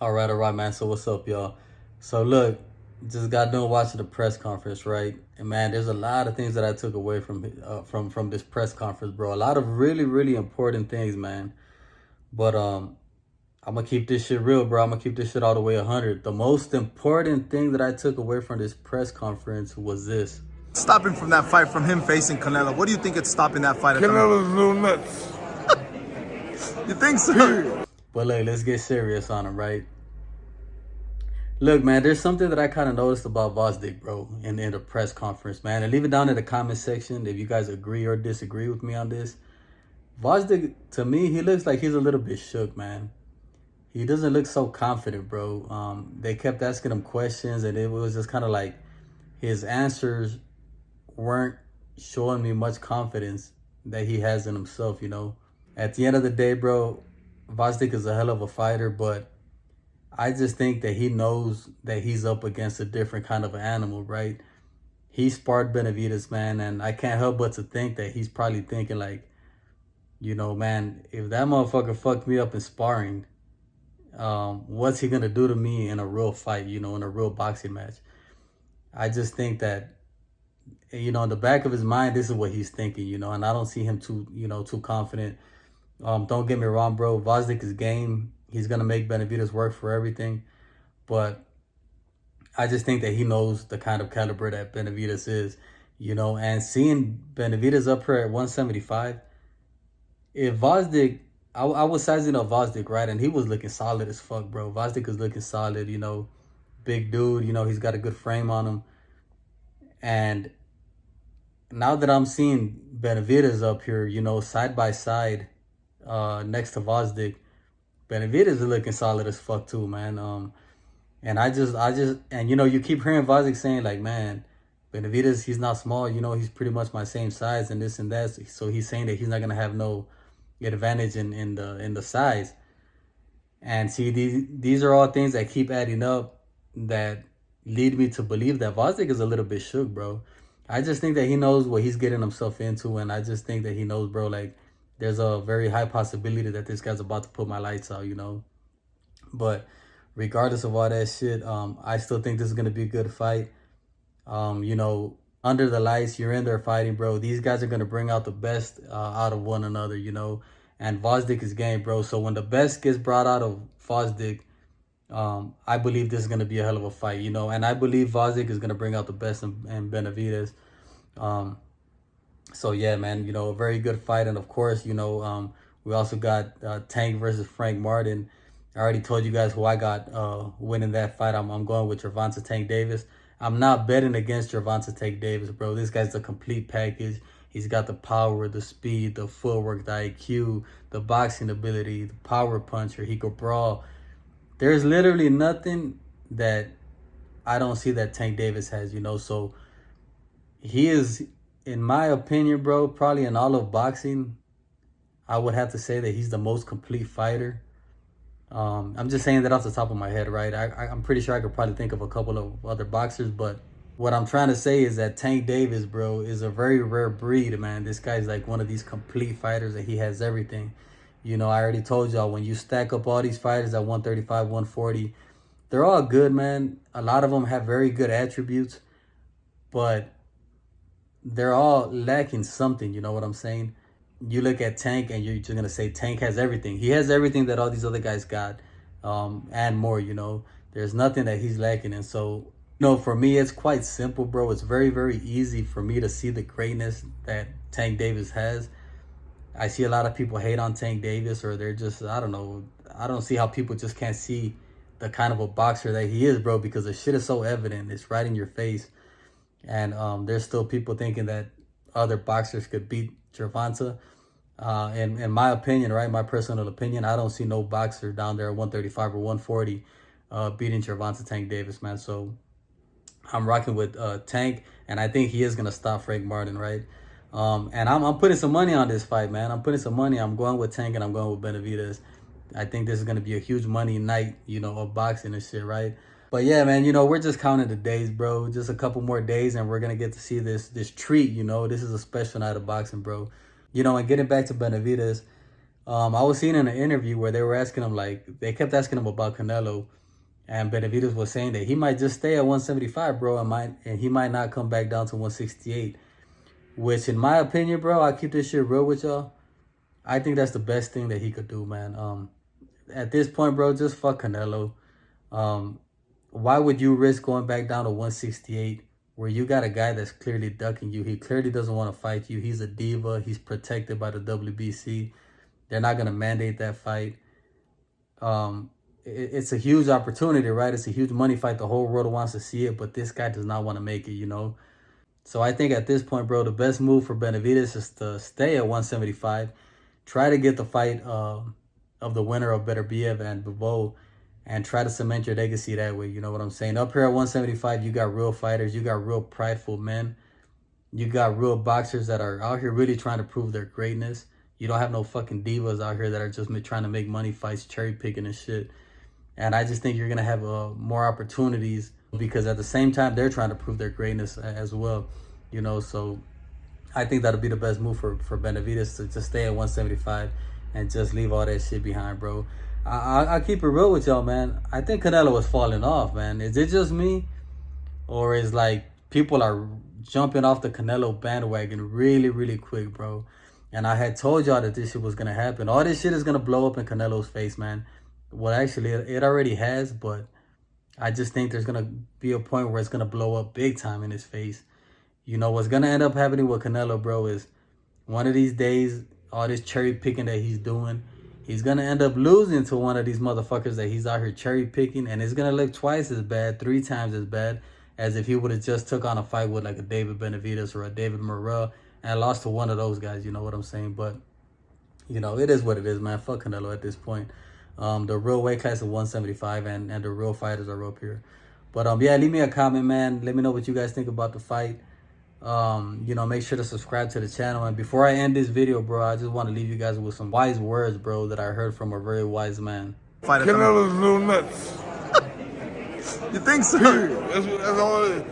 All right, man. So what's up, y'all? So look, just got done watching the press conference, right? And man, there's a lot of things that I took away from this press conference, bro. A lot of really, really important things, man. But I'm gonna keep this shit real, bro. I'm gonna keep this shit all the way 100. The most important thing that I took away from this press conference was this. Stopping from that fight, from him facing Canelo. What do you think it's stopping that fight? Canelo's a little nuts. You think so? But look, let's get serious on him, right? Look, man, there's something that I kind of noticed about Gvozdyk, bro, in the press conference, man. And leave it down in the comment section if you guys agree or disagree with me on this. Gvozdyk, to me, he looks like he's a little bit shook, man. He doesn't look so confident, bro. They kept asking him questions, and it was just kind of like his answers weren't showing me much confidence that he has in himself, you know. At the end of the day, bro, Gvozdyk is a hell of a fighter, but I just think that he knows that he's up against a different kind of animal, right? He sparred Benavidez, man, and I can't help but to think that he's probably thinking like, you know, man, if that motherfucker fucked me up in sparring, what's he gonna do to me in a real fight, you know, in a real boxing match? I just think that, you know, in the back of his mind, this is what he's thinking, you know, and I don't see him too confident. Don't get me wrong, bro. Gvozdyk is game. He's going to make Benavidez work for everything. But I just think that he knows the kind of caliber that Benavidez is, you know. And seeing Benavidez up here at 175, if Gvozdyk, I was sizing up Gvozdyk, right? And he was looking solid as fuck, bro. Gvozdyk is looking solid, you know. Big dude, you know, he's got a good frame on him. And now that I'm seeing Benavidez up here, you know, side by side, next to Gvozdyk, Benavidez is looking solid as fuck too, man. And and you know, you keep hearing Gvozdyk saying like, man, Benavidez, he's not small, you know, he's pretty much my same size and this and that. So he's saying that he's not gonna have no advantage in the size. And see, these are all things that keep adding up that lead me to believe that Gvozdyk is a little bit shook, bro. I just think that he knows what he's getting himself into, and I just think that he knows, bro, like, there's a very high possibility that this guy's about to put my lights out, you know. But regardless of all that shit, I still think this is gonna be a good fight. You know, under the lights, you're in there fighting, bro. These guys are gonna bring out the best out of one another, you know. And Gvozdyk is game, bro. So when the best gets brought out of Gvozdyk, I believe this is gonna be a hell of a fight, you know. And I believe Gvozdyk is gonna bring out the best in Benavidez. So yeah, man, you know, a very good fight. And of course, you know, we also got Tank versus Frank Martin. I already told you guys who I got winning that fight. I'm going with Gervonta Tank Davis. I'm not betting against Gervonta Tank Davis, bro. This guy's the complete package. He's got the power, the speed, the footwork, the IQ, the boxing ability, the power puncher. He could brawl. There's literally nothing that I don't see that Tank Davis has, you know. So he is, in my opinion, bro, probably in all of boxing, I would have to say that he's the most complete fighter. I'm just saying that off the top of my head, right? I'm pretty sure I could probably think of a couple of other boxers, but what I'm trying to say is that Tank Davis, bro, is a very rare breed, man. This guy's like one of these complete fighters that he has everything. You know, I already told y'all, when you stack up all these fighters at 135, 140, they're all good, man. A lot of them have very good attributes, but they're all lacking something, you know what I'm saying? You look at Tank and you're just going to say Tank has everything. He has everything that all these other guys got, and more, you know. There's nothing that he's lacking. And so, you know, for me, it's quite simple, bro. It's very, very easy for me to see the greatness that Tank Davis has. I see a lot of people hate on Tank Davis, or they're just, I don't know. I don't see how people just can't see the kind of a boxer that he is, bro, because the shit is so evident. It's right in your face. And there's still people thinking that other boxers could beat Gervonta. And in my opinion, right, my personal opinion, I don't see no boxer down there at 135 or 140 beating Gervonta Tank Davis, man. So I'm rocking with Tank, and I think he is going to stop Frank Martin, right? And I'm putting some money on this fight, man. I'm putting some money. I'm going with Tank, and I'm going with Benavidez. I think this is going to be a huge money night, you know, of boxing and shit, right? But yeah, man, you know, we're just counting the days, bro. Just a couple more days, and we're going to get to see this treat, you know. This is a special night of boxing, bro. You know, and getting back to Benavidez, I was seeing in an interview where they were asking him, like, they kept asking him about Canelo, and Benavidez was saying that he might just stay at 175, bro, and he might not come back down to 168. Which, in my opinion, bro, I keep this shit real with y'all. I think that's the best thing that he could do, man. At this point, bro, just fuck Canelo. Why would you risk going back down to 168 where you got a guy that's clearly ducking you? He clearly doesn't want to fight you. He's a diva. He's protected by the WBC. They're not going to mandate that fight. It's a huge opportunity, right? It's a huge money fight. The whole world wants to see it, but this guy does not want to make it, you know? So I think at this point, bro, the best move for Benavidez is to stay at 175. Try to get the fight of the winner of Beterbiev and Bivol, and try to cement your legacy that way. You know what I'm saying? Up here at 175, you got real fighters. You got real prideful men. You got real boxers that are out here really trying to prove their greatness. You don't have no fucking divas out here that are just trying to make money fights, cherry picking and shit. And I just think you're going to have more opportunities because at the same time, they're trying to prove their greatness as well. You know, so I think that'll be the best move for Benavidez to just stay at 175 and just leave all that shit behind, bro. I'll keep it real with y'all, man. I think Canelo was falling off, man. Is it just me? Or is like people are jumping off the Canelo bandwagon really, really quick, bro? And I had told y'all that this shit was going to happen. All this shit is going to blow up in Canelo's face, man. Well, actually, it already has, but I just think there's going to be a point where it's going to blow up big time in his face. You know, what's going to end up happening with Canelo, bro, is one of these days, all this cherry picking that he's doing, he's going to end up losing to one of these motherfuckers that he's out here cherry picking, and it's going to look twice as bad, 3 times as bad as if he would have just took on a fight with like a David Benavidez or a David Morrell and lost to one of those guys, you know what I'm saying? But, you know, it is what it is, man. Fuck Canelo at this point. The real weight class is 175, and the real fighters are up here. But, yeah, leave me a comment, man. Let me know what you guys think about the fight. You know, make sure to subscribe to the channel. And before I end this video, bro, I just want to leave you guys with some wise words, bro, that I heard from a very wise man. Canelo's a little nuts. You think so? That's all it is.